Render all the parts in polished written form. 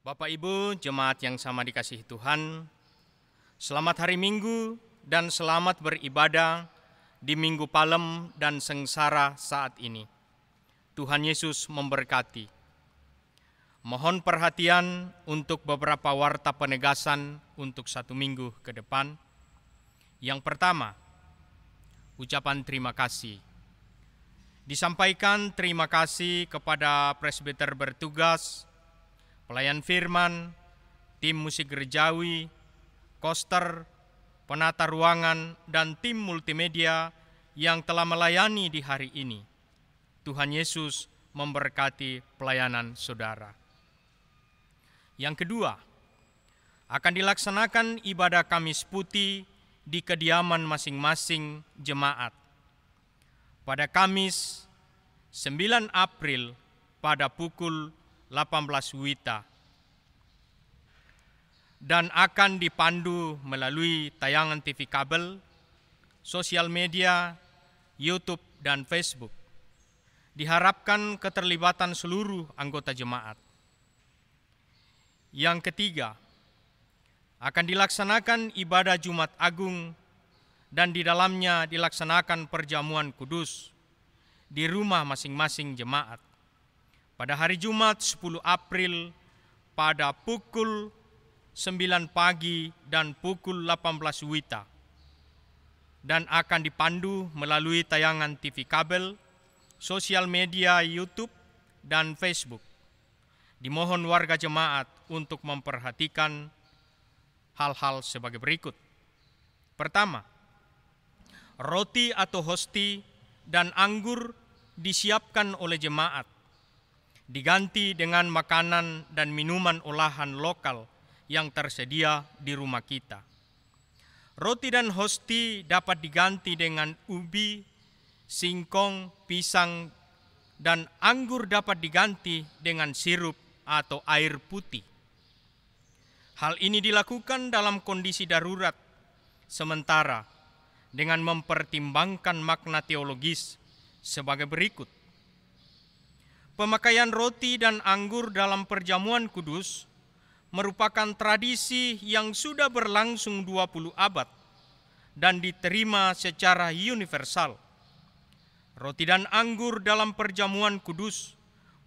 Bapak Ibu, jemaat yang sama dikasihi Tuhan, selamat hari Minggu dan selamat beribadah di Minggu Palem dan Sengsara saat ini. Tuhan Yesus memberkati. Mohon perhatian untuk beberapa warta penegasan untuk 1 minggu ke depan. Yang pertama, ucapan terima kasih. Disampaikan terima kasih kepada presbiter bertugas, pelayan firman, tim musik gerejawi, koster, penata ruangan, dan tim multimedia yang telah melayani di hari ini. Tuhan Yesus memberkati pelayanan saudara. Yang kedua, akan dilaksanakan ibadah Kamis Putih di kediaman masing-masing jemaat. Pada Kamis 9 April pada pukul 18 WITA dan akan dipandu melalui tayangan TV kabel, sosial media, YouTube, dan Facebook. Diharapkan keterlibatan seluruh anggota jemaat. Yang ketiga, akan dilaksanakan ibadah Jumat Agung dan di dalamnya dilaksanakan perjamuan kudus di rumah masing-masing jemaat. Pada hari Jumat 10 April pada pukul 9 pagi dan pukul 18 WITA dan akan dipandu melalui tayangan TV kabel, sosial media YouTube, dan Facebook. Dimohon warga jemaat untuk memperhatikan hal-hal sebagai berikut. Pertama, roti atau hosti dan anggur disiapkan oleh jemaat, diganti dengan makanan dan minuman olahan lokal yang tersedia di rumah kita. Roti dan hosti dapat diganti dengan ubi, singkong, pisang, dan anggur dapat diganti dengan sirup atau air putih. Hal ini dilakukan dalam kondisi darurat sementara dengan mempertimbangkan makna teologis sebagai berikut. Pemakaian roti dan anggur dalam perjamuan kudus merupakan tradisi yang sudah berlangsung 20 abad dan diterima secara universal. Roti dan anggur dalam perjamuan kudus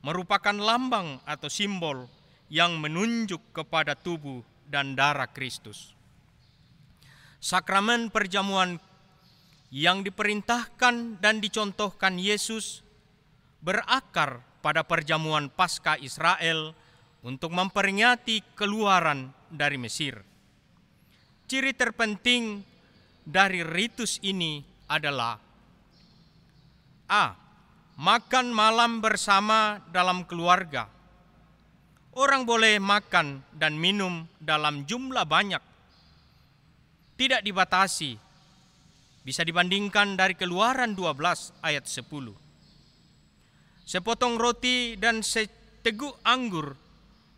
merupakan lambang atau simbol yang menunjuk kepada tubuh dan darah Kristus. Sakramen perjamuan yang diperintahkan dan dicontohkan Yesus berakar pada perjamuan Paskah Israel untuk memperingati keluaran dari Mesir. Ciri terpenting dari ritus ini adalah A. Makan malam bersama dalam keluarga. Orang boleh makan dan minum dalam jumlah banyak, tidak dibatasi. Bisa dibandingkan dari Keluaran 12 ayat 10. Sepotong roti dan seteguk anggur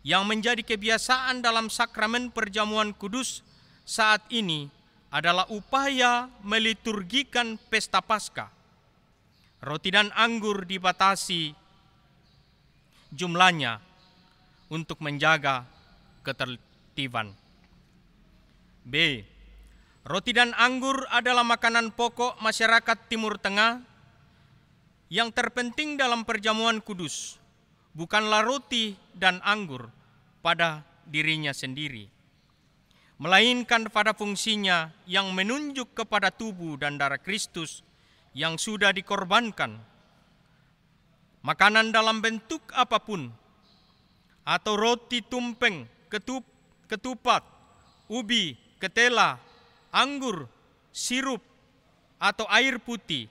yang menjadi kebiasaan dalam sakramen perjamuan kudus saat ini adalah upaya meliturgikan pesta Paskah. Roti dan anggur dibatasi jumlahnya untuk menjaga ketertiban. B. Roti dan anggur adalah makanan pokok masyarakat Timur Tengah yang terpenting dalam perjamuan kudus, bukanlah roti dan anggur pada dirinya sendiri, melainkan pada fungsinya yang menunjuk kepada tubuh dan darah Kristus yang sudah dikorbankan. Makanan dalam bentuk apapun, atau roti tumpeng, ketupat, ubi, ketela, anggur, sirup, atau air putih,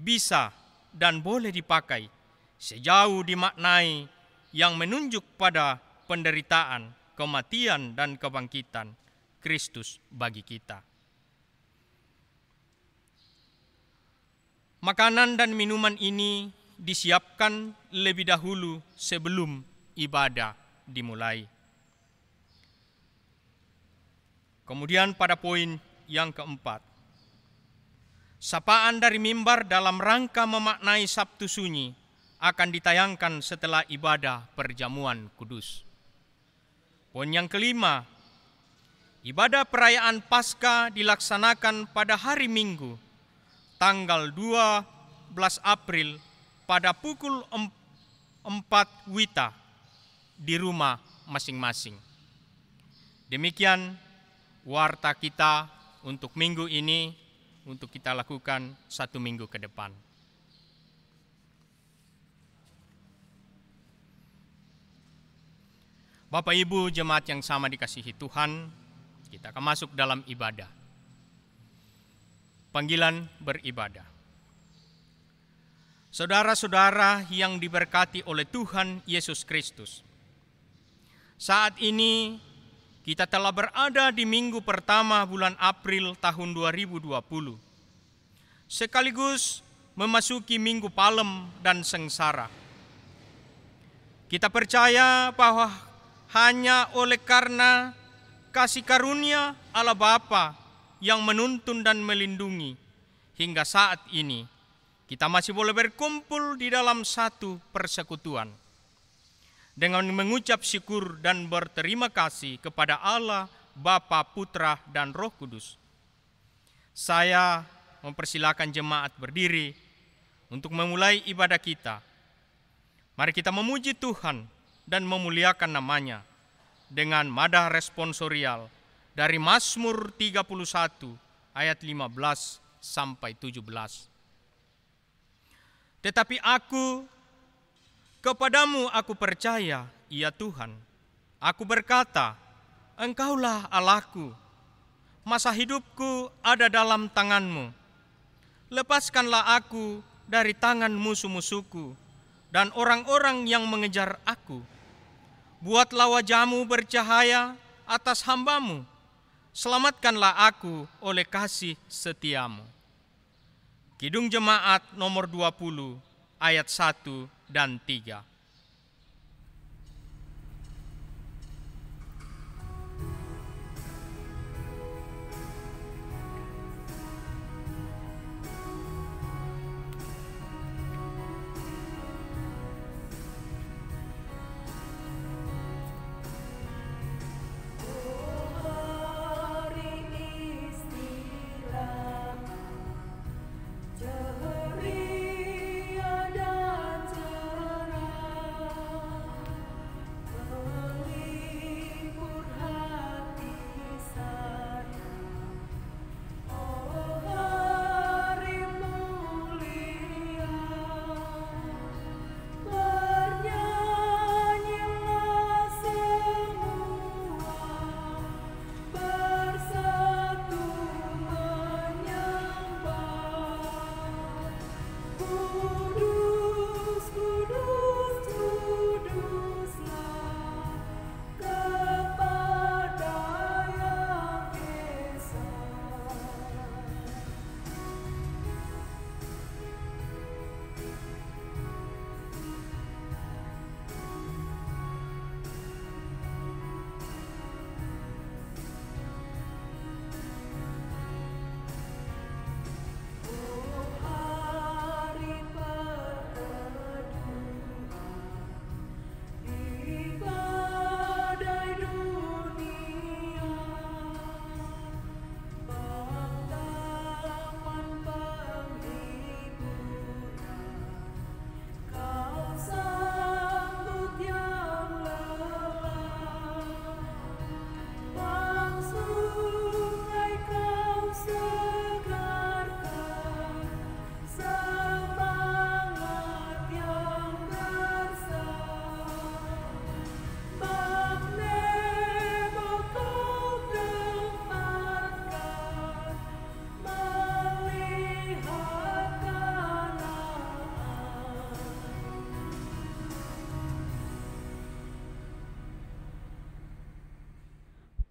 bisa dan boleh dipakai sejauh dimaknai yang menunjuk pada penderitaan, kematian, dan kebangkitan Kristus bagi kita. Makanan dan minuman ini disiapkan lebih dahulu sebelum ibadah dimulai. Kemudian pada poin yang keempat, sapaan dari mimbar dalam rangka memaknai Sabtu Sunyi akan ditayangkan setelah ibadah perjamuan kudus. Poin yang kelima, ibadah perayaan Paskah dilaksanakan pada hari Minggu, tanggal 12 April pada pukul 4 WITA di rumah masing-masing. Demikian warta kita untuk minggu ini, untuk kita lakukan 1 minggu ke depan. Bapak Ibu jemaat yang sama dikasihi Tuhan, kita akan masuk dalam ibadah. Panggilan beribadah. Saudara-saudara yang diberkati oleh Tuhan Yesus Kristus, saat ini kita telah berada di minggu pertama bulan April tahun 2020, sekaligus memasuki minggu Palem dan Sengsara. Kita percaya bahwa hanya oleh karena kasih karunia Allah Bapa yang menuntun dan melindungi, hingga saat ini kita masih boleh berkumpul di dalam satu persekutuan. Dengan mengucap syukur dan berterima kasih kepada Allah, Bapa, Putra, dan Roh Kudus. Saya mempersilakan jemaat berdiri untuk memulai ibadah kita. Mari kita memuji Tuhan dan memuliakan namanya dengan madah responsorial dari Mazmur 31 ayat 15 sampai 17. Tetapi kepadamu aku percaya, ya Tuhan. Aku berkata, Engkaulah Allahku. Masa hidupku ada dalam tangan-Mu. Lepaskanlah aku dari tangan musuh-musuhku dan orang-orang yang mengejar aku. Buatlah wajah-Mu bercahaya atas hamba-Mu. Selamatkanlah aku oleh kasih setia-Mu. Kidung Jemaat nomor 20 ayat 1 dan 3.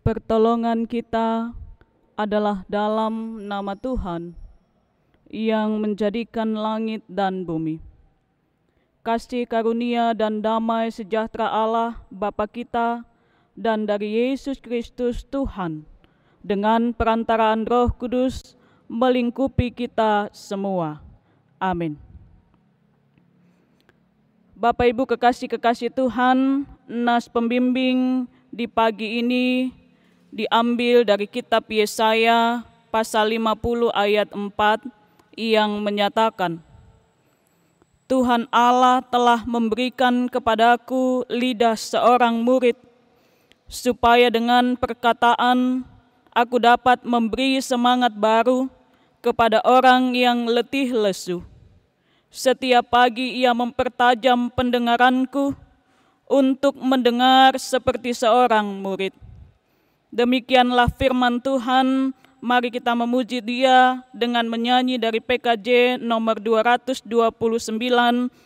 Pertolongan kita adalah dalam nama Tuhan yang menjadikan langit dan bumi. Kasih karunia dan damai sejahtera Allah Bapa kita dan dari Yesus Kristus Tuhan dengan perantaraan Roh Kudus melingkupi kita semua. Amin. Bapak Ibu kekasih-kekasih Tuhan, nas pembimbing di pagi ini diambil dari kitab Yesaya pasal 50 ayat 4 yang menyatakan, Tuhan Allah telah memberikan kepadaku lidah seorang murid, supaya dengan perkataan aku dapat memberi semangat baru kepada orang yang letih lesu. Setiap pagi ia mempertajam pendengaranku untuk mendengar seperti seorang murid. Demikianlah firman Tuhan. Mari kita memuji Dia dengan menyanyi dari PKJ nomor 229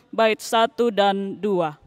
bait 1 dan 2.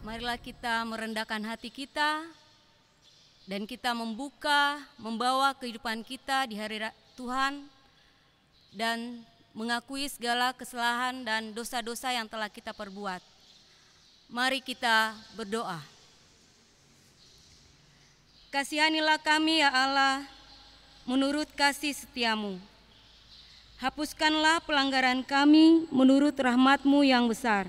Marilah kita merendahkan hati kita dan kita membawa kehidupan kita di hari Tuhan dan mengakui segala kesalahan dan dosa-dosa yang telah kita perbuat. Mari kita berdoa. Kasihanilah kami ya Allah, menurut kasih setiamu. Hapuskanlah pelanggaran kami menurut rahmat-Mu yang besar.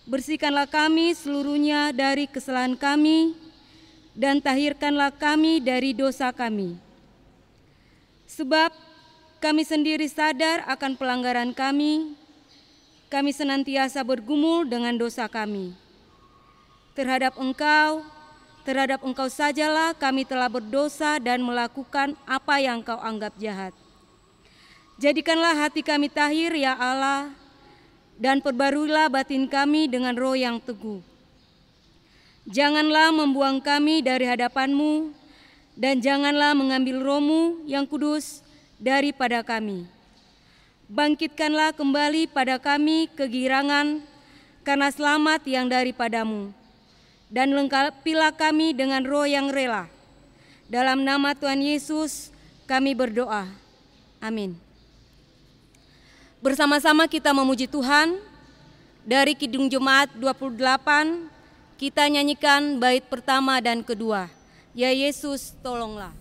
Bersihkanlah kami seluruhnya dari kesalahan kami, dan tahirkanlah kami dari dosa kami. Sebab kami sendiri sadar akan pelanggaran kami senantiasa bergumul dengan dosa kami. Terhadap Engkau sajalah kami telah berdosa dan melakukan apa yang Engkau anggap jahat. Jadikanlah hati kami tahir ya Allah, dan perbaruilah batin kami dengan roh yang teguh. Janganlah membuang kami dari hadapan-Mu, dan janganlah mengambil Roh-Mu yang kudus daripada kami. Bangkitkanlah kembali pada kami kegirangan karena selamat yang daripada-Mu, dan lengkapilah kami dengan roh yang rela. Dalam nama Tuhan Yesus kami berdoa. Amin. Bersama-sama kita memuji Tuhan. Dari Kidung Jemaat 28, kita nyanyikan bait pertama dan kedua. Ya Yesus, tolonglah.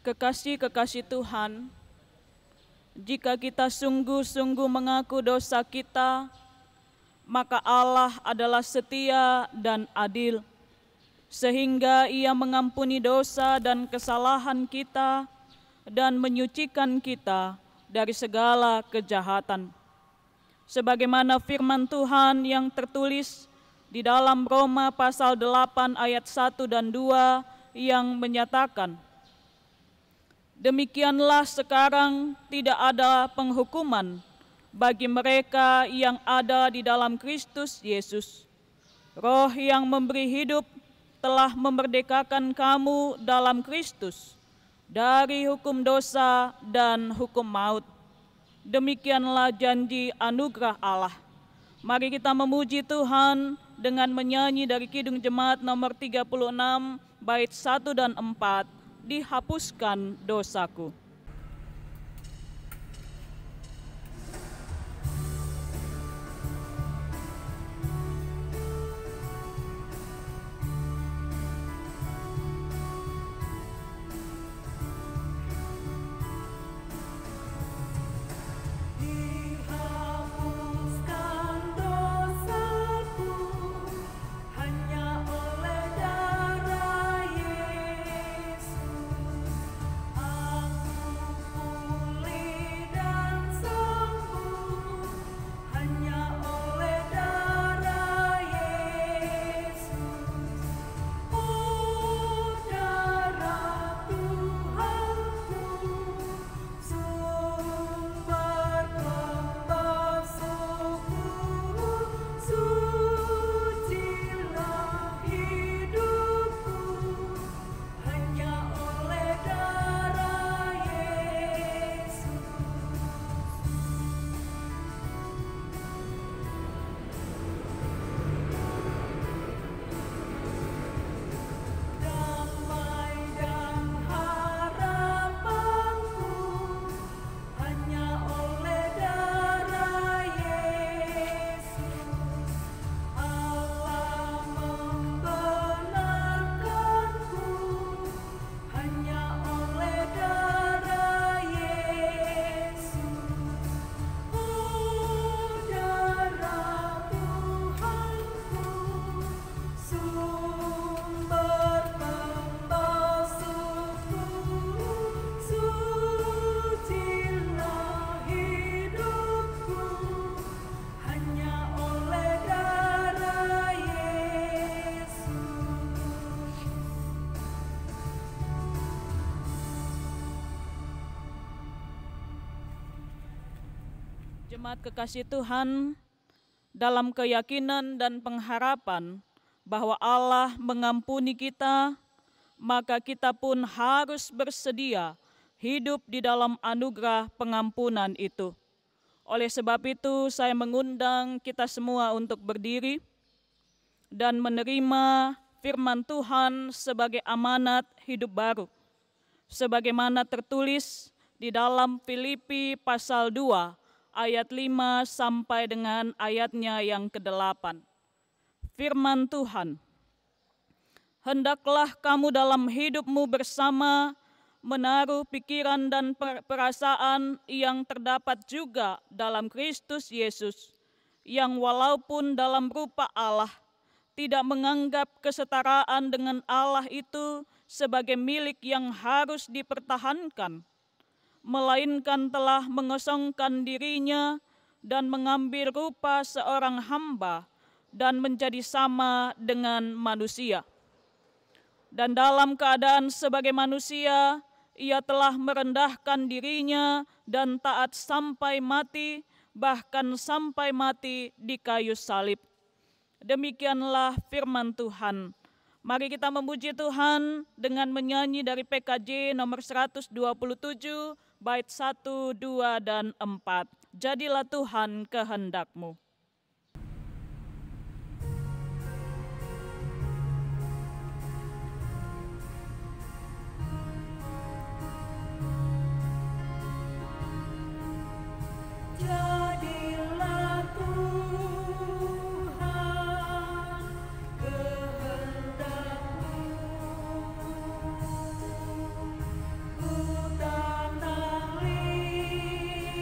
Kekasih-kekasih Tuhan, Jika kita sungguh-sungguh mengaku dosa kita, maka Allah adalah setia dan adil, sehingga Ia mengampuni dosa dan kesalahan kita dan menyucikan kita dari segala kejahatan. Sebagaimana firman Tuhan yang tertulis di dalam Roma pasal 8 ayat 1 dan 2 yang menyatakan, demikianlah sekarang tidak ada penghukuman bagi mereka yang ada di dalam Kristus Yesus. Roh yang memberi hidup telah memerdekakan kamu dalam Kristus dari hukum dosa dan hukum maut. Demikianlah janji anugerah Allah. Mari kita memuji Tuhan dengan menyanyi dari Kidung Jemaat nomor 36 bait 1 dan 4, dihapuskan dosaku. Jemaat kekasih Tuhan, dalam keyakinan dan pengharapan bahwa Allah mengampuni kita, maka kita pun harus bersedia hidup di dalam anugerah pengampunan itu. Oleh sebab itu, saya mengundang kita semua untuk berdiri dan menerima firman Tuhan sebagai amanat hidup baru. Sebagaimana tertulis di dalam Filipi pasal 2, ayat 5 sampai dengan ayatnya yang ke-8. Firman Tuhan, hendaklah kamu dalam hidupmu bersama menaruh pikiran dan perasaan yang terdapat juga dalam Kristus Yesus, yang walaupun dalam rupa Allah, tidak menganggap kesetaraan dengan Allah itu sebagai milik yang harus dipertahankan, melainkan telah mengosongkan dirinya dan mengambil rupa seorang hamba dan menjadi sama dengan manusia. Dan dalam keadaan sebagai manusia, ia telah merendahkan dirinya dan taat sampai mati, bahkan sampai mati di kayu salib. Demikianlah firman Tuhan. Mari kita memuji Tuhan dengan menyanyi dari PKJ nomor 127, bait 1, 2, dan 4. Jadilah Tuhan kehendak-Mu. Jadilah Tuhan kehendak-Mu, ku tanam limpah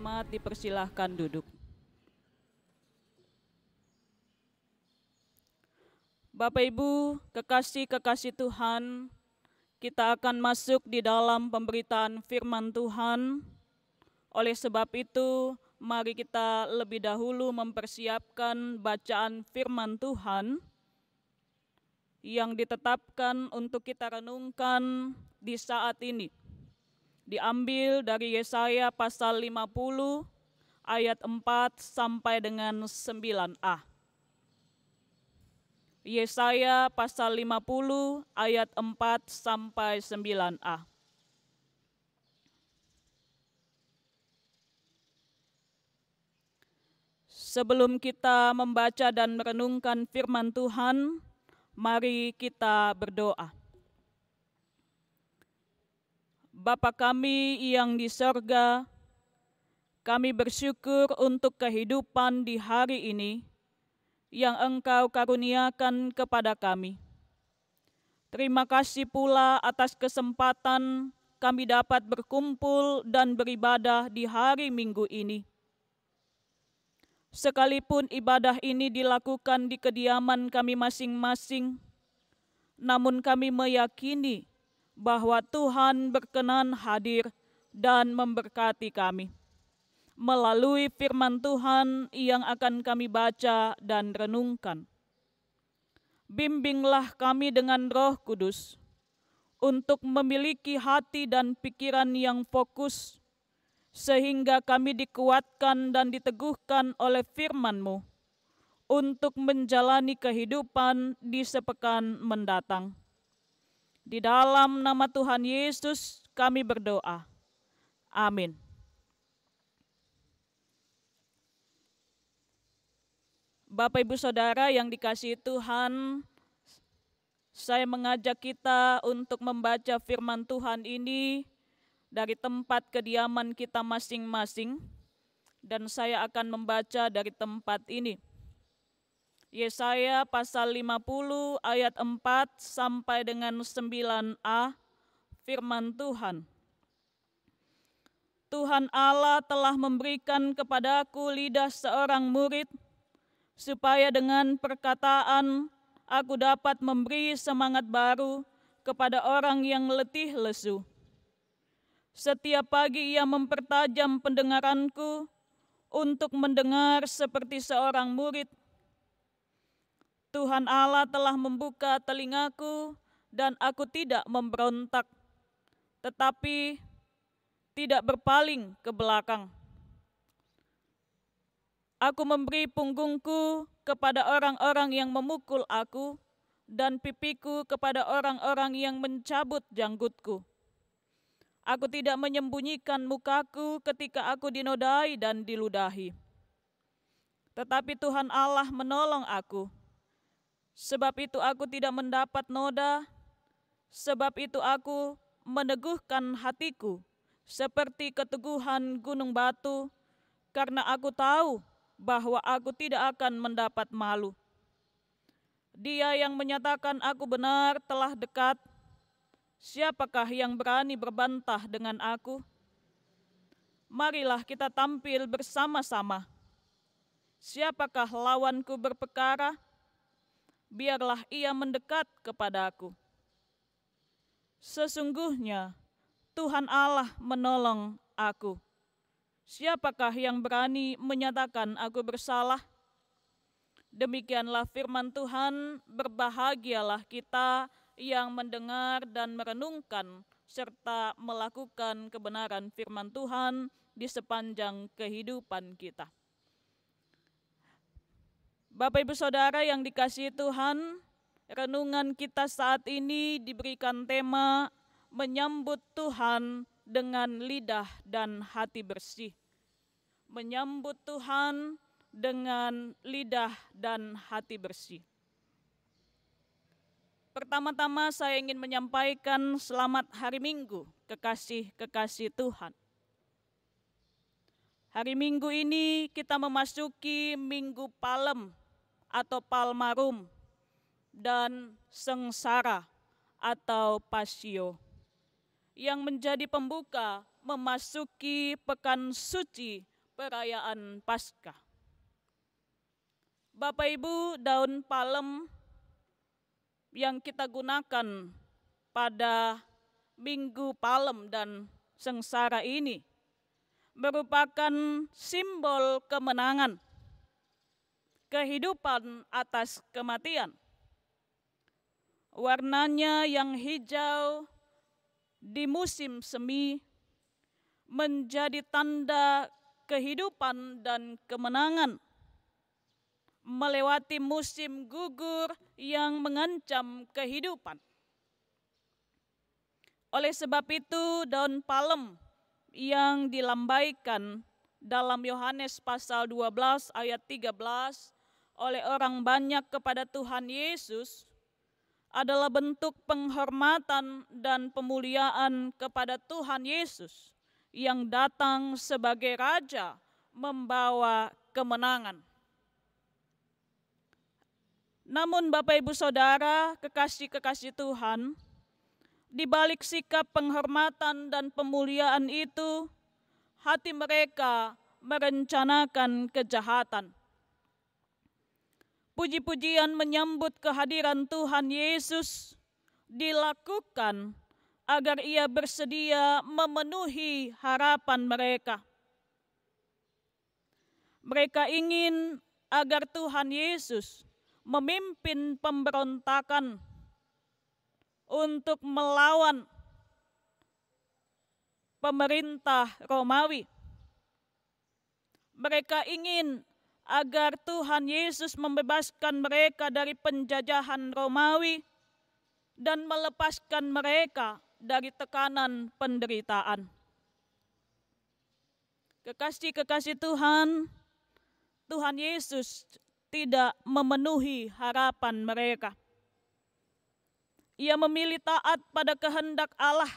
terhormat dipersilahkan duduk. Bapak Ibu, kekasih-kekasih Tuhan, kita akan masuk di dalam pemberitaan firman Tuhan. Oleh sebab itu, mari kita lebih dahulu mempersiapkan bacaan firman Tuhan yang ditetapkan untuk kita renungkan di saat ini. Diambil dari Yesaya pasal 50 ayat 4 sampai dengan 9a. Yesaya pasal 50 ayat 4 sampai 9a. Sebelum kita membaca dan merenungkan firman Tuhan, mari kita berdoa. Bapa kami yang di sorga, kami bersyukur untuk kehidupan di hari ini yang Engkau karuniakan kepada kami. Terima kasih pula atas kesempatan kami dapat berkumpul dan beribadah di hari Minggu ini. Sekalipun ibadah ini dilakukan di kediaman kami masing-masing, namun kami meyakini bahwa Tuhan berkenan hadir dan memberkati kami melalui firman Tuhan yang akan kami baca dan renungkan. Bimbinglah kami dengan Roh Kudus untuk memiliki hati dan pikiran yang fokus, sehingga kami dikuatkan dan diteguhkan oleh firman-Mu untuk menjalani kehidupan di sepekan mendatang. Di dalam nama Tuhan Yesus kami berdoa. Amin. Bapak Ibu Saudara yang dikasihi Tuhan, saya mengajak kita untuk membaca firman Tuhan ini dari tempat kediaman kita masing-masing, dan saya akan membaca dari tempat ini. Yesaya pasal 50 ayat 4 sampai dengan 9a, firman Tuhan. Tuhan Allah telah memberikan kepadaku lidah seorang murid, supaya dengan perkataan aku dapat memberi semangat baru kepada orang yang letih lesu. Setiap pagi ia mempertajam pendengaranku untuk mendengar seperti seorang murid. Tuhan Allah telah membuka telingaku dan aku tidak memberontak, tetapi tidak berpaling ke belakang. Aku memberi punggungku kepada orang-orang yang memukul aku dan pipiku kepada orang-orang yang mencabut janggutku. Aku tidak menyembunyikan mukaku ketika aku dinodai dan diludahi. Tetapi Tuhan Allah menolong aku. Sebab itu aku tidak mendapat noda, sebab itu aku meneguhkan hatiku seperti keteguhan gunung batu, karena aku tahu bahwa aku tidak akan mendapat malu. Dia yang menyatakan aku benar telah dekat. Siapakah yang berani berbantah dengan aku? Marilah kita tampil bersama-sama. Siapakah lawanku berperkara? Biarlah ia mendekat kepadaku. Sesungguhnya Tuhan Allah menolong aku. Siapakah yang berani menyatakan aku bersalah? Demikianlah firman Tuhan, berbahagialah kita yang mendengar dan merenungkan serta melakukan kebenaran firman Tuhan di sepanjang kehidupan kita. Bapak Ibu Saudara yang dikasihi Tuhan, renungan kita saat ini diberikan tema menyambut Tuhan dengan lidah dan hati bersih. Menyambut Tuhan dengan lidah dan hati bersih. Pertama-tama saya ingin menyampaikan selamat hari Minggu, kekasih-kekasih Tuhan. Hari Minggu ini kita memasuki Minggu Palem atau Palmarum dan Sengsara atau Pasio, yang menjadi pembuka memasuki pekan suci perayaan Paskah. Bapak Ibu, daun palem yang kita gunakan pada Minggu Palem dan Sengsara ini merupakan simbol kemenangan, kehidupan atas kematian. Warnanya yang hijau di musim semi menjadi tanda kehidupan dan kemenangan melewati musim gugur yang mengancam kehidupan. Oleh sebab itu, daun palem yang dilambaikan dalam Yohanes pasal 12 ayat 13 oleh orang banyak kepada Tuhan Yesus adalah bentuk penghormatan dan pemuliaan kepada Tuhan Yesus yang datang sebagai Raja membawa kemenangan. Namun Bapak Ibu Saudara, kekasih-kekasih Tuhan, di balik sikap penghormatan dan pemuliaan itu, hati mereka merencanakan kejahatan. Puji-pujian menyambut kehadiran Tuhan Yesus dilakukan agar Ia bersedia memenuhi harapan mereka. Mereka ingin agar Tuhan Yesus memimpin pemberontakan untuk melawan pemerintah Romawi. Mereka ingin agar Tuhan Yesus membebaskan mereka dari penjajahan Romawi dan melepaskan mereka dari tekanan penderitaan. Kekasih-kekasih Tuhan, Tuhan Yesus tidak memenuhi harapan mereka. Ia memilih taat pada kehendak Allah.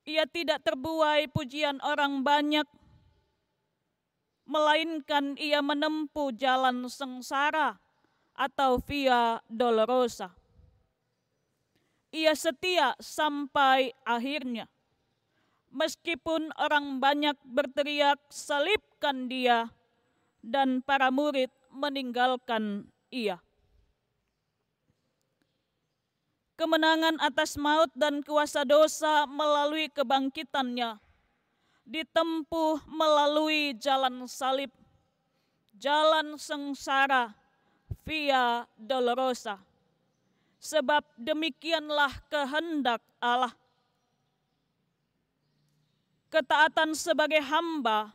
Ia tidak terbuai pujian orang banyak, melainkan ia menempuh jalan sengsara atau via dolorosa. Ia setia sampai akhirnya. Meskipun orang banyak berteriak, "Salibkan Dia," dan para murid meninggalkan Ia. Kemenangan atas maut dan kuasa dosa melalui kebangkitannya ditempuh melalui jalan salib, jalan sengsara, via dolorosa. Sebab demikianlah kehendak Allah. Ketaatan sebagai hamba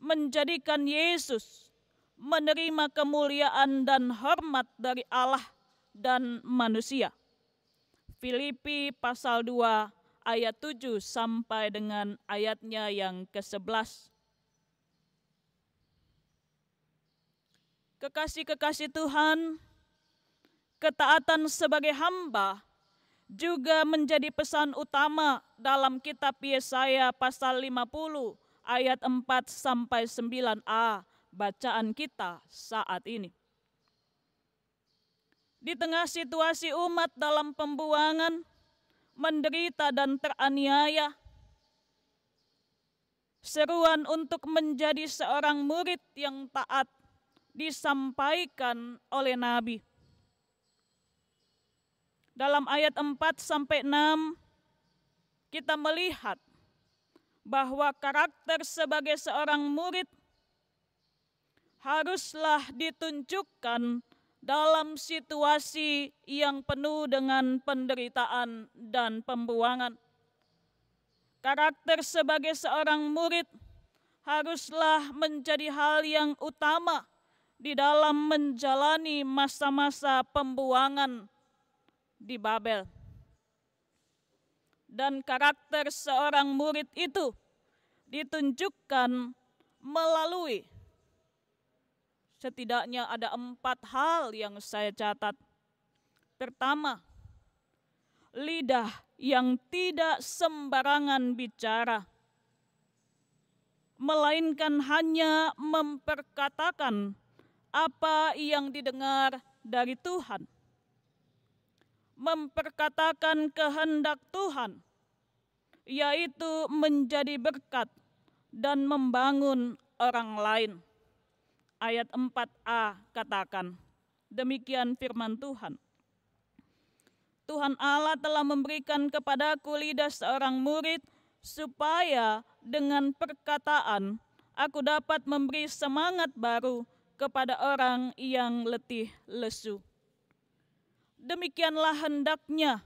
menjadikan Yesus menerima kemuliaan dan hormat dari Allah dan manusia. Filipi pasal 2 ayat 7 sampai dengan ayatnya yang ke-11. Kekasih-kekasih Tuhan, ketaatan sebagai hamba juga menjadi pesan utama dalam kitab Yesaya pasal 50 ayat 4 sampai 9a bacaan kita saat ini. Di tengah situasi umat dalam pembuangan, menderita dan teraniaya, seruan untuk menjadi seorang murid yang taat disampaikan oleh Nabi. Dalam ayat 4 sampai 6 kita melihat bahwa karakter sebagai seorang murid haruslah ditunjukkan dalam situasi yang penuh dengan penderitaan dan pembuangan. Karakter sebagai seorang murid haruslah menjadi hal yang utama di dalam menjalani masa-masa pembuangan di Babel. Dan karakter seorang murid itu ditunjukkan melalui setidaknya ada 4 hal yang saya catat. Pertama, lidah yang tidak sembarangan bicara, melainkan hanya memperkatakan apa yang didengar dari Tuhan. Memperkatakan kehendak Tuhan, yaitu menjadi berkat dan membangun orang lain. Ayat 4a katakan, demikian firman Tuhan. Tuhan Allah telah memberikan kepadaku lidah seorang murid, supaya dengan perkataan aku dapat memberi semangat baru kepada orang yang letih lesu. Demikianlah hendaknya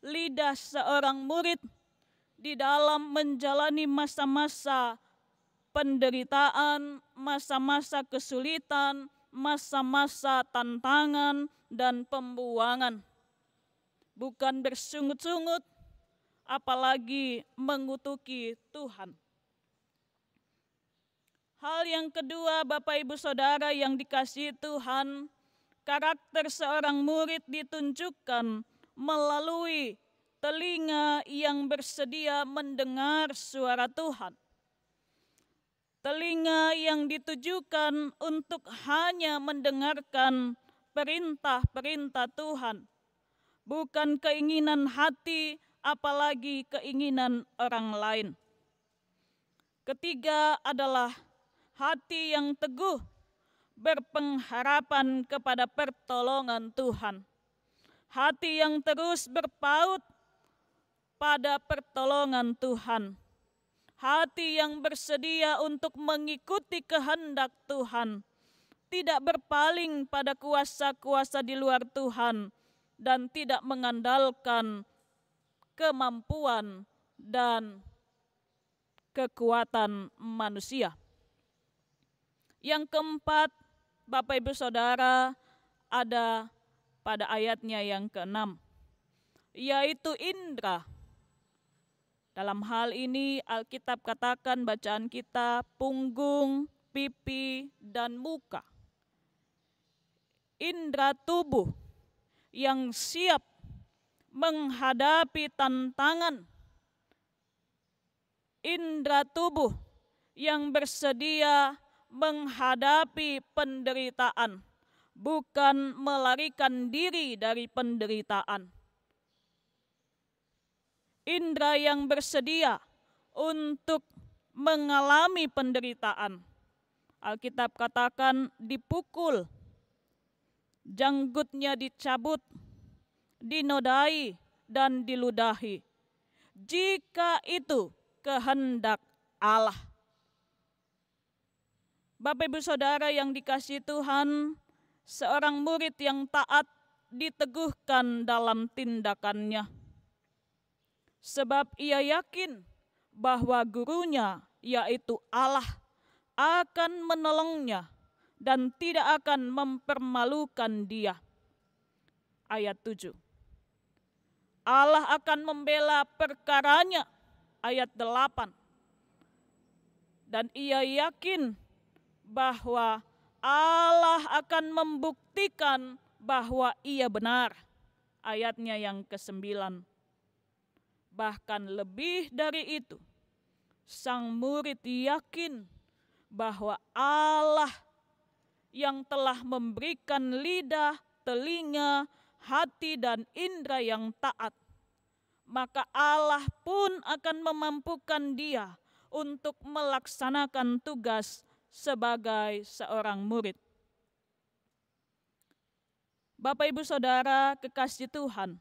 lidah seorang murid di dalam menjalani masa-masa penderitaan, masa-masa kesulitan, masa-masa tantangan dan pembuangan. Bukan bersungut-sungut, apalagi mengutuki Tuhan. Hal yang kedua, Bapak Ibu Saudara yang dikasihi Tuhan, karakter seorang murid ditunjukkan melalui telinga yang bersedia mendengar suara Tuhan. Telinga yang ditujukan untuk hanya mendengarkan perintah-perintah Tuhan, bukan keinginan hati, apalagi keinginan orang lain. Ketiga adalah hati yang teguh, berpengharapan kepada pertolongan Tuhan. Hati yang terus berpaut pada pertolongan Tuhan. Hati yang bersedia untuk mengikuti kehendak Tuhan, tidak berpaling pada kuasa-kuasa di luar Tuhan, dan tidak mengandalkan kemampuan dan kekuatan manusia. Yang keempat, Bapak Ibu Saudara, ada pada ayatnya yang ke-6, yaitu indera. Dalam hal ini Alkitab katakan bacaan kita punggung, pipi, dan muka. Indera tubuh yang siap menghadapi tantangan. Indera tubuh yang bersedia menghadapi penderitaan, bukan melarikan diri dari penderitaan. Indera yang bersedia untuk mengalami penderitaan. Alkitab katakan dipukul, janggutnya dicabut, dinodai, dan diludahi. Jika itu kehendak Allah. Bapak Ibu Saudara yang dikasihi Tuhan, seorang murid yang taat diteguhkan dalam tindakannya. Sebab ia yakin bahwa gurunya, yaitu Allah, akan menolongnya dan tidak akan mempermalukan dia. Ayat 7. Allah akan membela perkaranya. Ayat 8. Dan ia yakin bahwa Allah akan membuktikan bahwa ia benar. Ayatnya yang ke-9. Bahkan lebih dari itu, sang murid yakin bahwa Allah yang telah memberikan lidah, telinga, hati, dan indera yang taat, maka Allah pun akan memampukan dia untuk melaksanakan tugas sebagai seorang murid. Bapak Ibu Saudara kekasih Tuhan,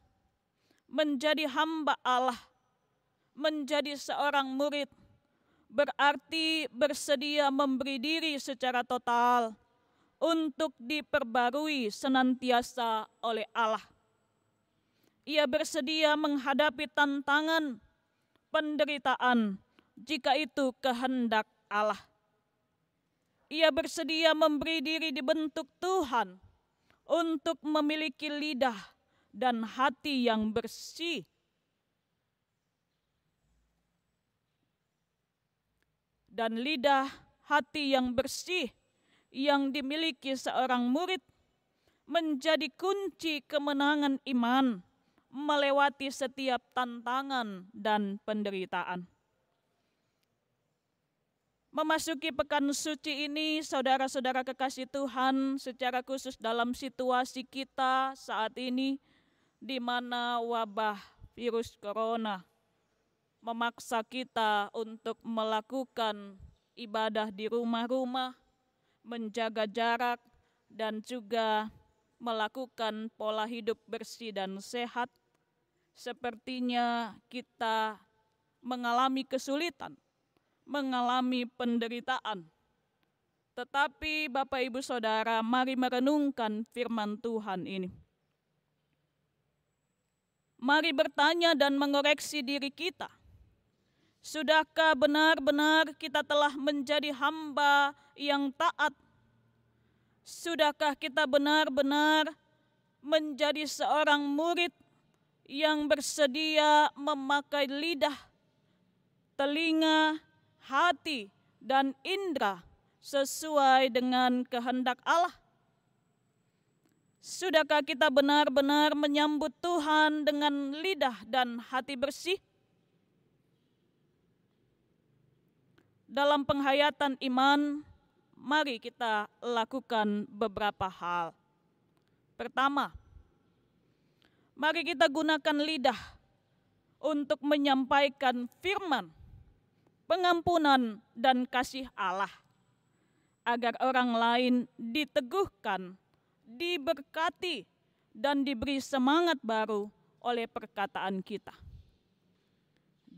menjadi hamba Allah, menjadi seorang murid, berarti bersedia memberi diri secara total untuk diperbarui senantiasa oleh Allah. Ia bersedia menghadapi tantangan, penderitaan, jika itu kehendak Allah. Ia bersedia memberi diri dibentuk Tuhan untuk memiliki lidah dan hati yang bersih. Dan lidah, hati yang bersih yang dimiliki seorang murid menjadi kunci kemenangan iman melewati setiap tantangan dan penderitaan. Memasuki pekan suci ini, saudara-saudara kekasih Tuhan, secara khusus dalam situasi kita saat ini, di mana wabah virus corona memaksa kita untuk melakukan beribadah di rumah-rumah, menjaga jarak, dan juga melakukan pola hidup bersih dan sehat, sepertinya kita mengalami kesulitan, mengalami penderitaan. Tetapi Bapak Ibu Saudara, mari merenungkan firman Tuhan ini. Mari bertanya dan mengoreksi diri kita. Sudahkah benar-benar kita telah menjadi hamba yang taat? Sudahkah kita benar-benar menjadi seorang murid yang bersedia memakai lidah, telinga, hati, dan indera sesuai dengan kehendak Allah? Sudahkah kita benar-benar menyambut Tuhan dengan lidah dan hati bersih? Dalam penghayatan iman, mari kita lakukan beberapa hal. Pertama, mari kita gunakan lidah untuk menyampaikan firman, pengampunan, dan kasih Allah, agar orang lain diteguhkan, diberkati, dan diberi semangat baru oleh perkataan kita.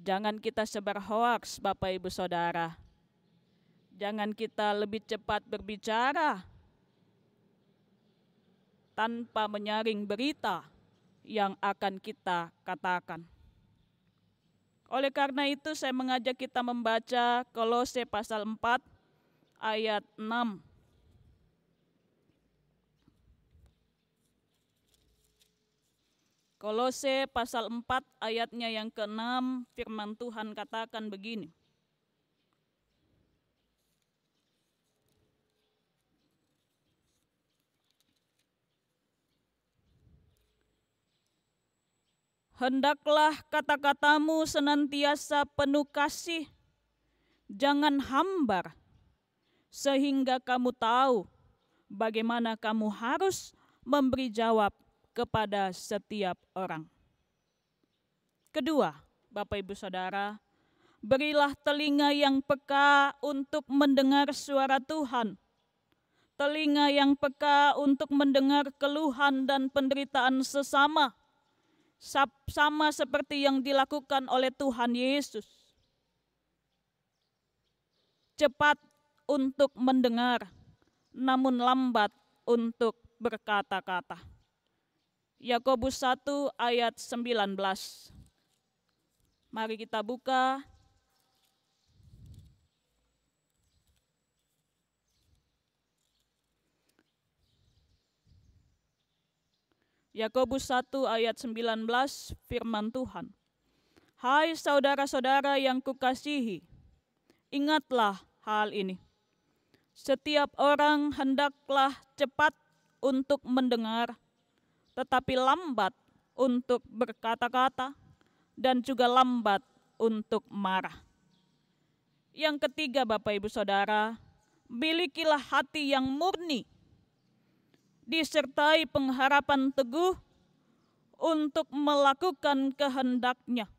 Jangan kita sebar hoaks, Bapak Ibu Saudara. Jangan kita lebih cepat berbicara tanpa menyaring berita yang akan kita katakan. Oleh karena itu saya mengajak kita membaca Kolose pasal 4 ayat 6. Kolose pasal 4 ayatnya yang ke-6, firman Tuhan katakan begini. Hendaklah kata-katamu senantiasa penuh kasih, jangan hambar, sehingga kamu tahu bagaimana kamu harus memberi jawab kepada setiap orang. Kedua, Bapak Ibu Saudara, berilah telinga yang peka untuk mendengar suara Tuhan, telinga yang peka untuk mendengar keluhan dan penderitaan sesama, sama seperti yang dilakukan oleh Tuhan Yesus. Cepat untuk mendengar, namun lambat untuk berkata-kata. Yakobus 1 ayat 19. Mari kita buka. Yakobus 1 ayat 19, firman Tuhan. Hai saudara-saudara yang kukasihi, ingatlah hal ini. Setiap orang hendaklah cepat untuk mendengar, tetapi lambat untuk berkata-kata, dan juga lambat untuk marah. Yang ketiga, Bapak Ibu Saudara, milikilah hati yang murni, disertai pengharapan teguh untuk melakukan kehendak-Nya.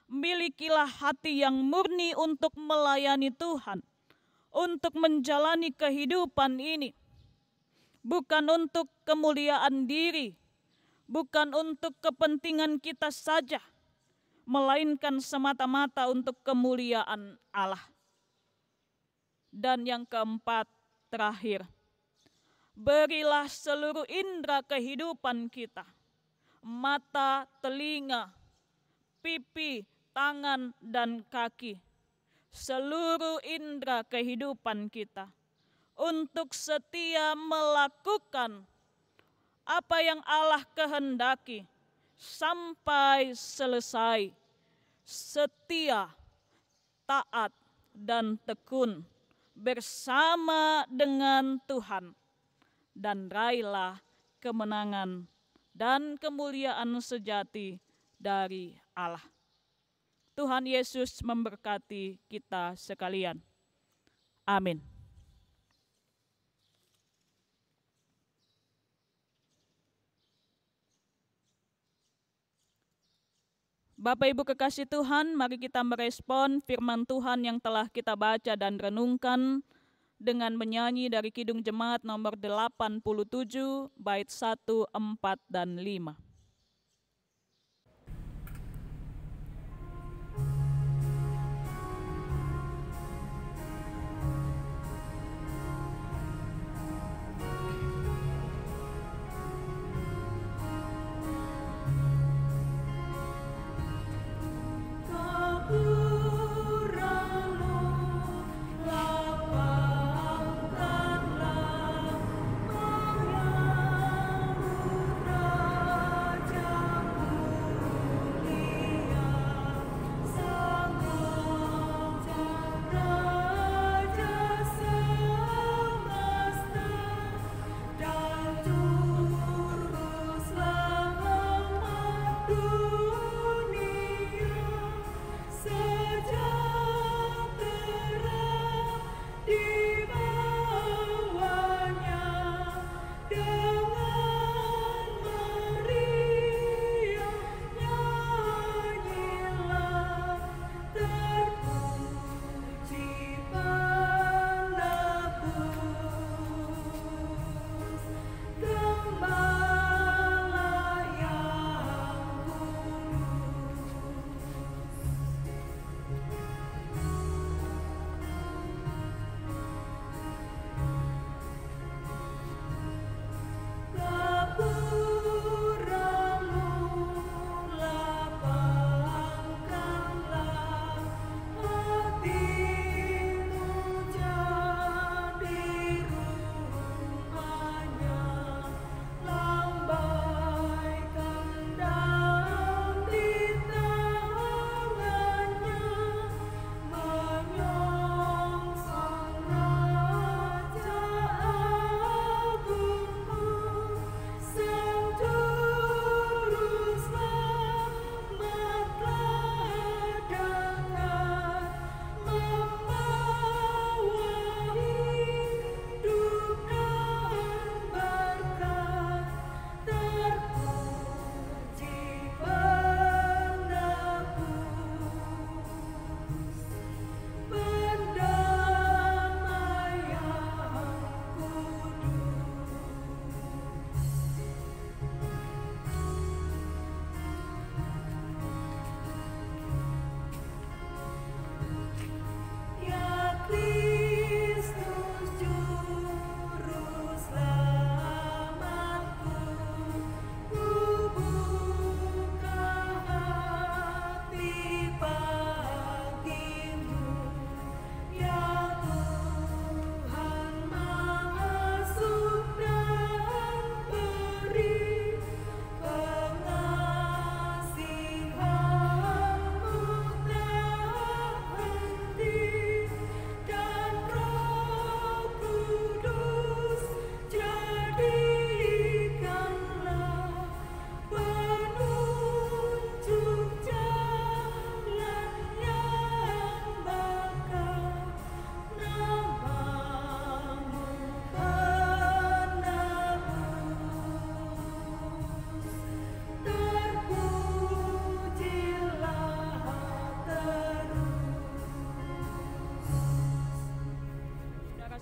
Milikilah hati yang murni untuk melayani Tuhan, untuk menjalani kehidupan ini, bukan untuk kemuliaan diri, bukan untuk kepentingan kita saja, melainkan semata-mata untuk kemuliaan Allah. Dan yang keempat, terakhir, berilah seluruh indera kehidupan kita, mata, telinga, pipi, tangan, dan kaki, seluruh indera kehidupan kita, untuk setia melakukan apa yang Allah kehendaki sampai selesai, setia, taat, dan tekun bersama dengan Tuhan, dan raihlah kemenangan dan kemuliaan sejati dari Allah. Tuhan Yesus memberkati kita sekalian. Amin. Bapak Ibu kekasih Tuhan, mari kita merespon firman Tuhan yang telah kita baca dan renungkan dengan menyanyi dari Kidung Jemaat nomor 87, bait 1, 4, dan 5.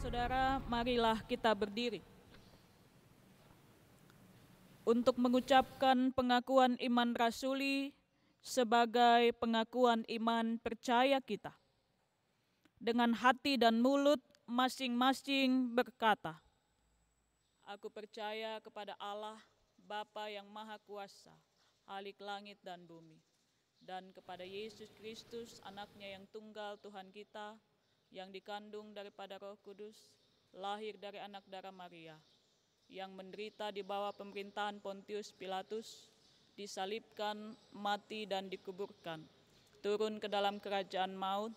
Saudara, marilah kita berdiri untuk mengucapkan pengakuan iman rasuli sebagai pengakuan iman percaya kita. Dengan hati dan mulut masing-masing berkata, "Aku percaya kepada Allah, Bapa yang Maha Kuasa, Khalik langit dan bumi, dan kepada Yesus Kristus, anaknya yang tunggal Tuhan kita, yang dikandung daripada Roh Kudus, lahir dari anak darah Maria, yang menderita di bawah pemerintahan Pontius Pilatus, disalibkan, mati dan dikuburkan, turun ke dalam kerajaan maut,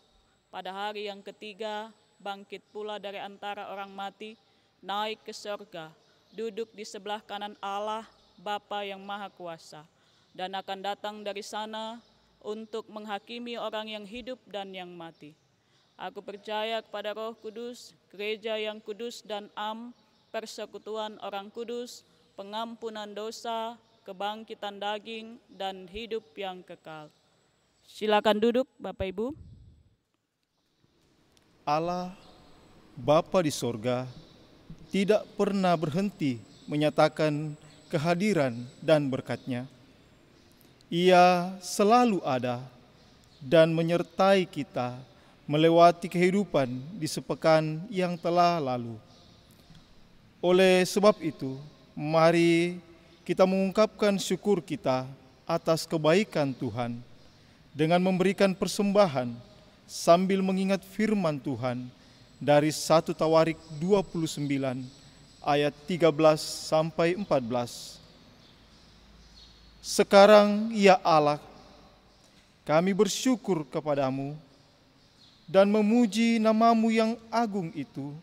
pada hari yang ketiga bangkit pula dari antara orang mati, naik ke sorga, duduk di sebelah kanan Allah, Bapa yang Maha Kuasa, dan akan datang dari sana untuk menghakimi orang yang hidup dan yang mati. Aku percaya kepada Roh Kudus, gereja yang kudus dan am, persekutuan orang kudus, pengampunan dosa, kebangkitan daging, dan hidup yang kekal. Silakan duduk, Bapak Ibu. Allah, Bapa di sorga, tidak pernah berhenti menyatakan kehadiran dan berkat-Nya. Ia selalu ada dan menyertai kita melewati kehidupan di sepekan yang telah lalu. Oleh sebab itu, mari kita mengungkapkan syukur kita atas kebaikan Tuhan dengan memberikan persembahan sambil mengingat firman Tuhan dari 1 Tawarik 29 ayat 13 sampai 14. Sekarang ya Allah, kami bersyukur kepadamu dan memuji nama-Mu yang agung itu.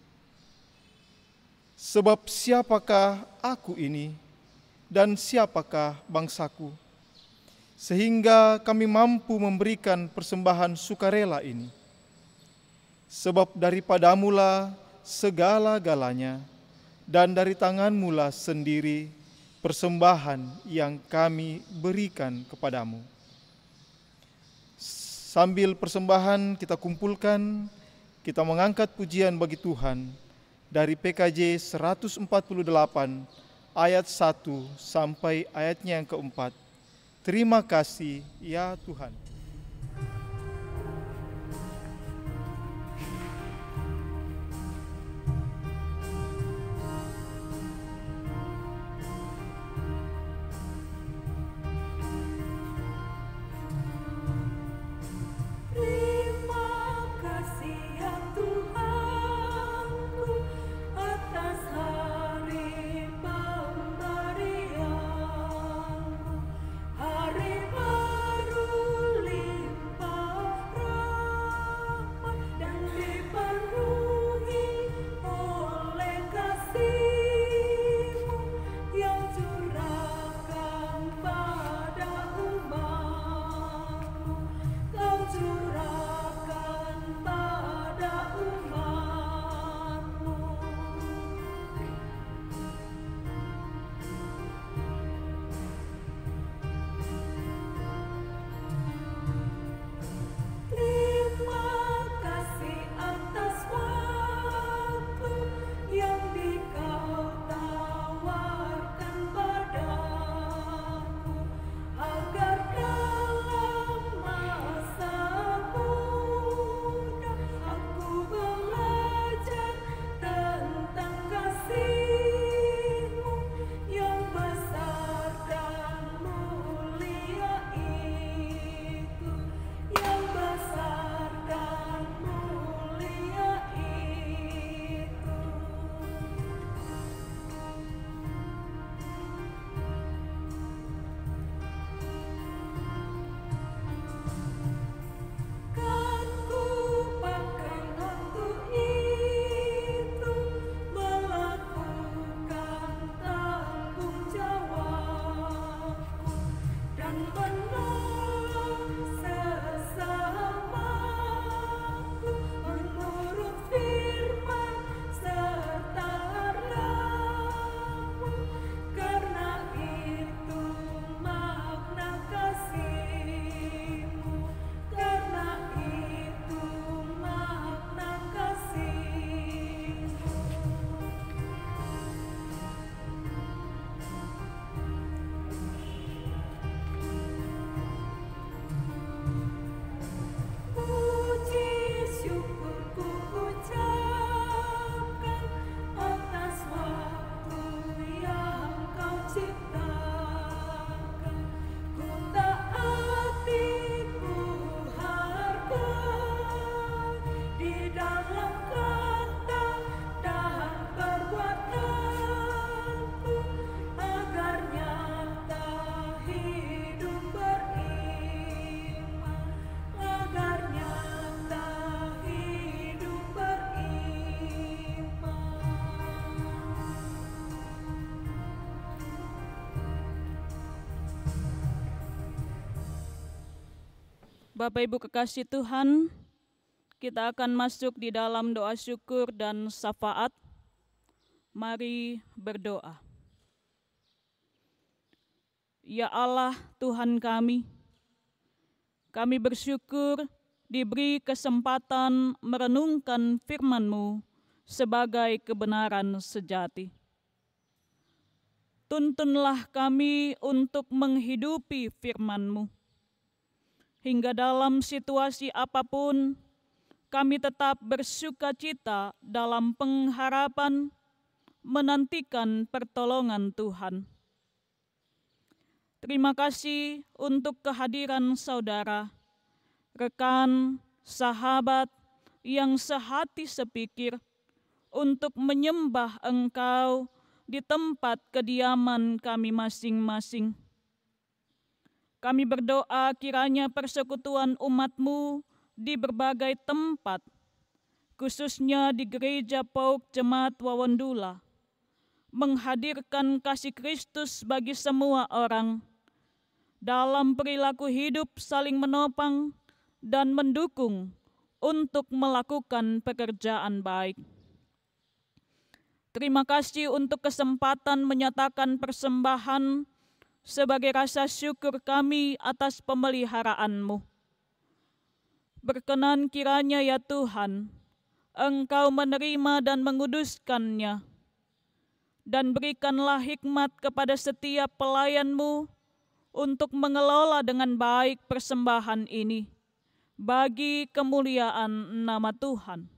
Sebab siapakah aku ini dan siapakah bangsaku, sehingga kami mampu memberikan persembahan sukarela ini. Sebab daripadamu-lah segala-galanya, dan dari tangan-Mu-lah sendiri persembahan yang kami berikan kepadamu. Sambil persembahan kita kumpulkan, kita mengangkat pujian bagi Tuhan dari PKJ 148 ayat 1 sampai ayatnya yang keempat. Terima kasih ya Tuhan. Bapak Ibu kekasih Tuhan, kita akan masuk di dalam doa syukur dan syafaat. Mari berdoa. Ya Allah Tuhan kami, Kami bersyukur diberi kesempatan merenungkan firman-Mu sebagai kebenaran sejati. Tuntunlah kami untuk menghidupi firman-Mu. Hingga dalam situasi apapun, kami tetap bersukacita dalam pengharapan menantikan pertolongan Tuhan. Terima kasih untuk kehadiran saudara, rekan, sahabat yang sehati sepikir untuk menyembah Engkau di tempat kediaman kami masing-masing. Kami berdoa kiranya persekutuan umat-Mu di berbagai tempat, khususnya di Gereja Pauk Jemaat Wawandula, menghadirkan kasih Kristus bagi semua orang, dalam perilaku hidup saling menopang dan mendukung untuk melakukan pekerjaan baik. Terima kasih untuk kesempatan menyatakan persembahan sebagai rasa syukur kami atas pemeliharaan-Mu. Berkenan kiranya ya Tuhan, Engkau menerima dan menguduskannya, dan berikanlah hikmat kepada setiap pelayan-Mu untuk mengelola dengan baik persembahan ini bagi kemuliaan nama Tuhan.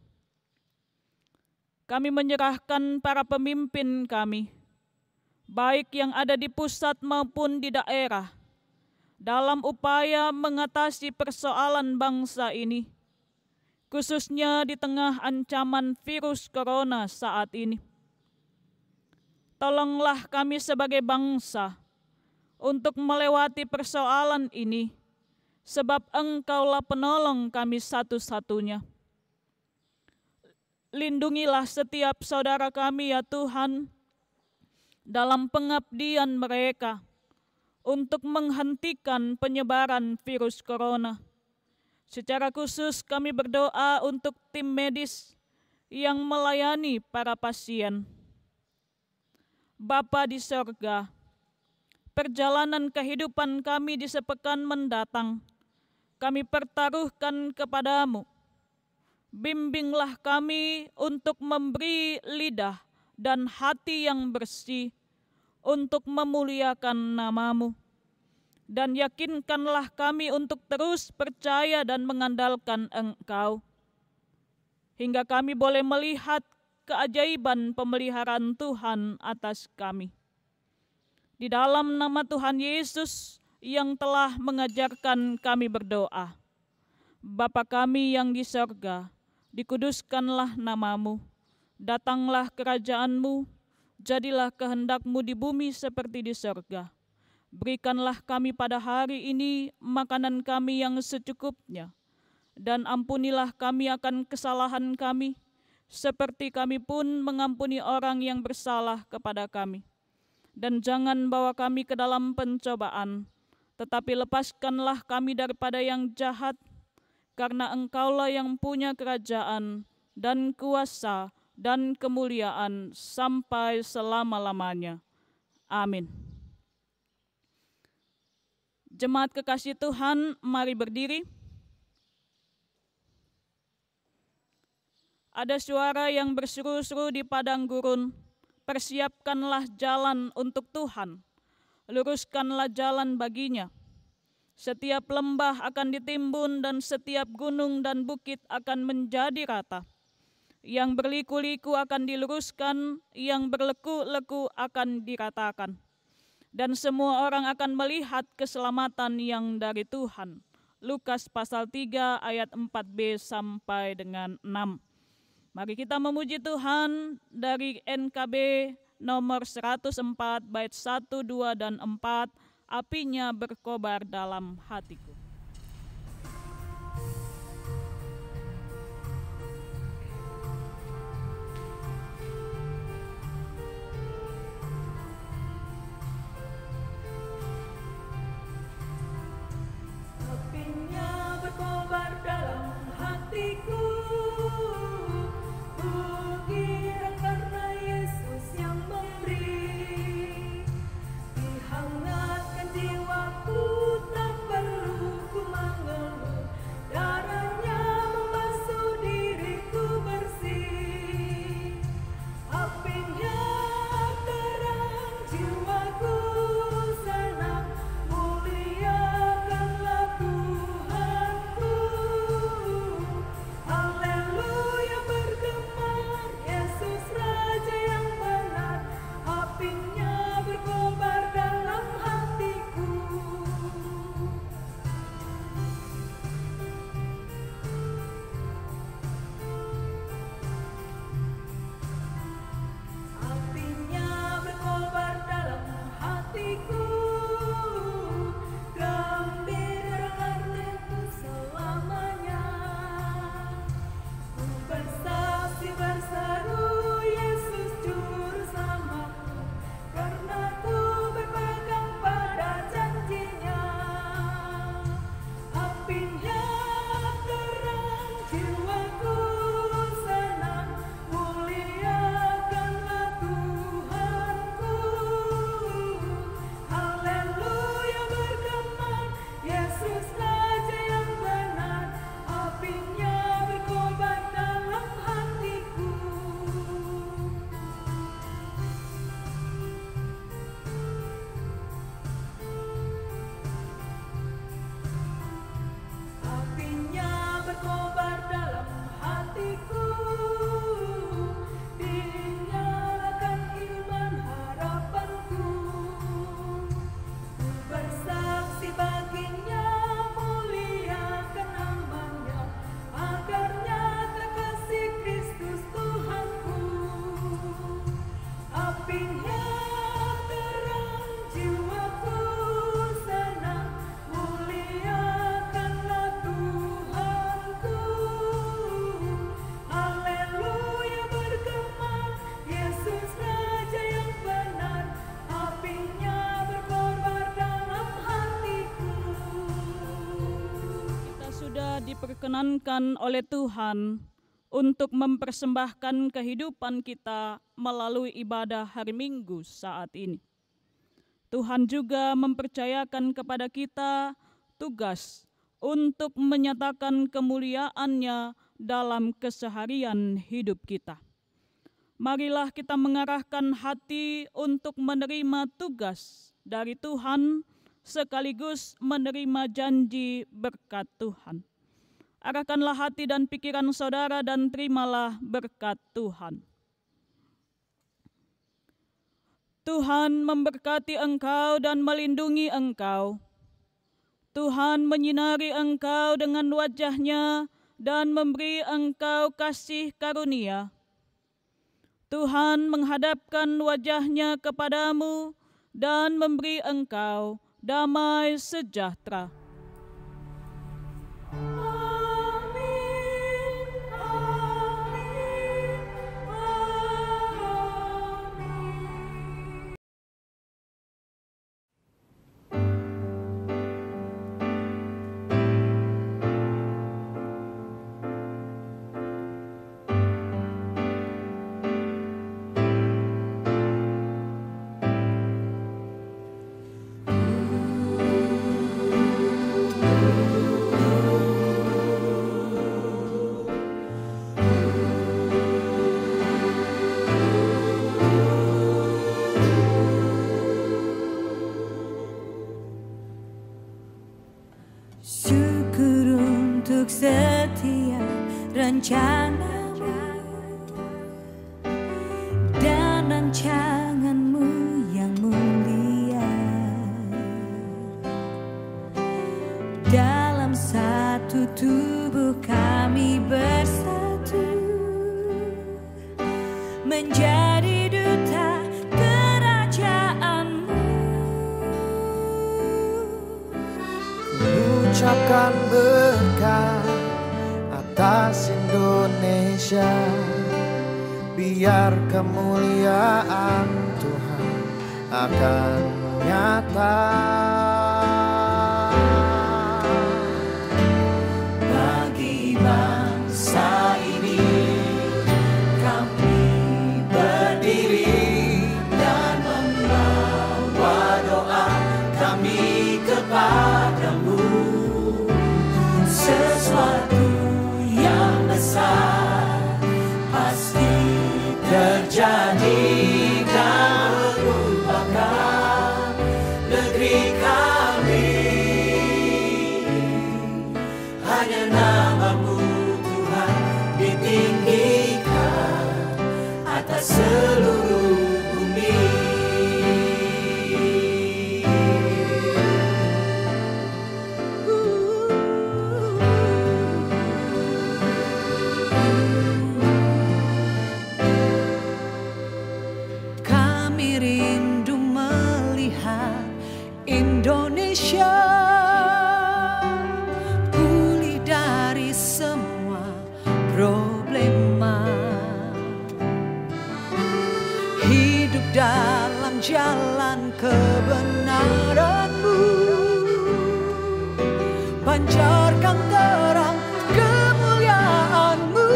Kami menyerahkan para pemimpin kami, baik yang ada di pusat maupun di daerah, dalam upaya mengatasi persoalan bangsa ini, khususnya di tengah ancaman virus corona saat ini. Tolonglah kami sebagai bangsa untuk melewati persoalan ini, sebab Engkaulah penolong kami satu-satunya. Lindungilah setiap saudara kami ya Tuhan, dalam pengabdian mereka untuk menghentikan penyebaran virus corona. Secara khusus kami berdoa untuk tim medis yang melayani para pasien. Bapa di sorga, perjalanan kehidupan kami di sepekan mendatang, kami pertaruhkan kepadamu. Bimbinglah kami untuk memberi lidah dan hati yang bersih untuk memuliakan nama-Mu. Dan yakinkanlah kami untuk terus percaya dan mengandalkan Engkau, hingga kami boleh melihat keajaiban pemeliharaan Tuhan atas kami. Di dalam nama Tuhan Yesus yang telah mengajarkan kami berdoa. Bapa kami yang di sorga, dikuduskanlah nama-Mu, datanglah kerajaan-Mu, jadilah kehendak-Mu di bumi seperti di sorga. Berikanlah kami pada hari ini makanan kami yang secukupnya, dan ampunilah kami akan kesalahan kami, seperti kami pun mengampuni orang yang bersalah kepada kami. Dan jangan bawa kami ke dalam pencobaan, tetapi lepaskanlah kami daripada yang jahat, karena Engkaulah yang punya kerajaan dan kuasa dan kemuliaan sampai selama-lamanya. Amin. Jemaat kekasih Tuhan, mari berdiri. Ada suara yang berseru-seru di padang gurun, persiapkanlah jalan untuk Tuhan, luruskanlah jalan baginya. Setiap lembah akan ditimbun dan setiap gunung dan bukit akan menjadi rata. Yang berliku-liku akan diluruskan, yang berleku-leku akan diratakan. Dan semua orang akan melihat keselamatan yang dari Tuhan. Lukas pasal 3 ayat 4b sampai dengan 6. Mari kita memuji Tuhan dari NKB nomor 104 bait 1, 2, dan 4. Apinya berkobar dalam hatiku. Apinya berkobar dalam hatiku, pujian karena Yesus yang memberi. Dihangatkan jiwaku, tak perlu ku mengeluh. diperkenankan oleh Tuhan untuk mempersembahkan kehidupan kita melalui ibadah hari Minggu saat ini. Tuhan juga mempercayakan kepada kita tugas untuk menyatakan kemuliaan-Nya dalam keseharian hidup kita. Marilah kita mengarahkan hati untuk menerima tugas dari Tuhan sekaligus menerima janji berkat Tuhan. Arahkanlah hati dan pikiran saudara dan terimalah berkat Tuhan. Tuhan memberkati engkau dan melindungi engkau. Tuhan menyinari engkau dengan wajah-Nya dan memberi engkau kasih karunia. Tuhan menghadapkan wajah-Nya kepadamu dan memberi engkau damai sejahtera. Syukur untuk setiap rencanamu dan rancanganmu yang mulia. Dalam satu tubuh kami bersatu menjadi duta kerajaanmu. Ucapkan berkat atas Indonesia, biar kemuliaan Tuhan akan nyata. Bagi bangsa ini kami berdiri dan membawa doa kami kepadamu. Sesuatu yang besar pasti terjadi dan merupakan negeri kami. Hanya nama-Mu Tuhan ditinggikan atas seluruh bumi. Indonesia pulih dari semua problema, hidup dalam jalan kebenaran-Mu, pancarkan terang kemuliaan-Mu.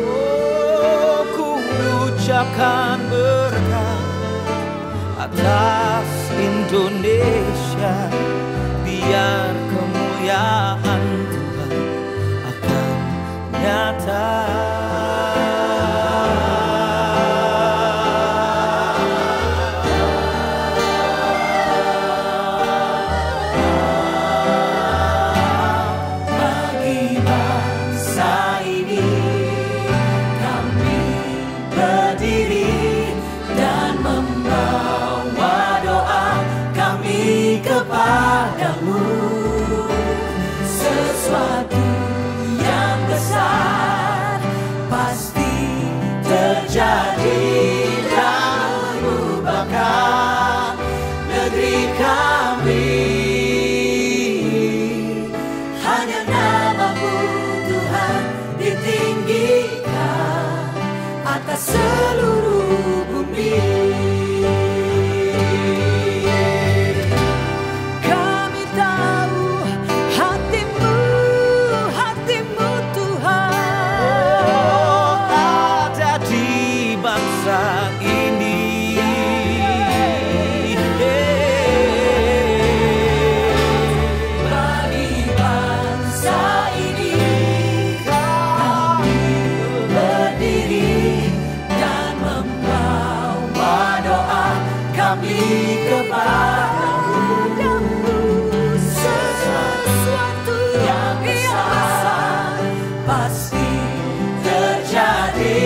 Oh, ku ucapkan berkat atas Indonesia, biar kemuliaan Tuhan akan nyata. Bagi bangsa ini kami berdiri dan membawa doa kami kepadamu. kepadamu sesuatu yang besar pasti terjadi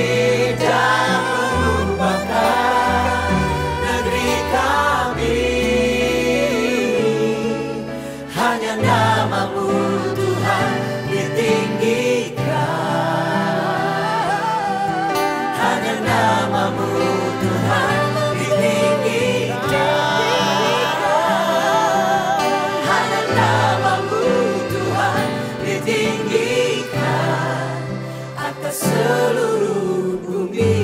dan mengubahkan negeri kami. Hanya nama-Mu Tuhan ditinggikan, hanya nama-Mu Tuhan ditinggikan, hanya nama-Mu Tuhan ditinggikan atas seluruh bumi.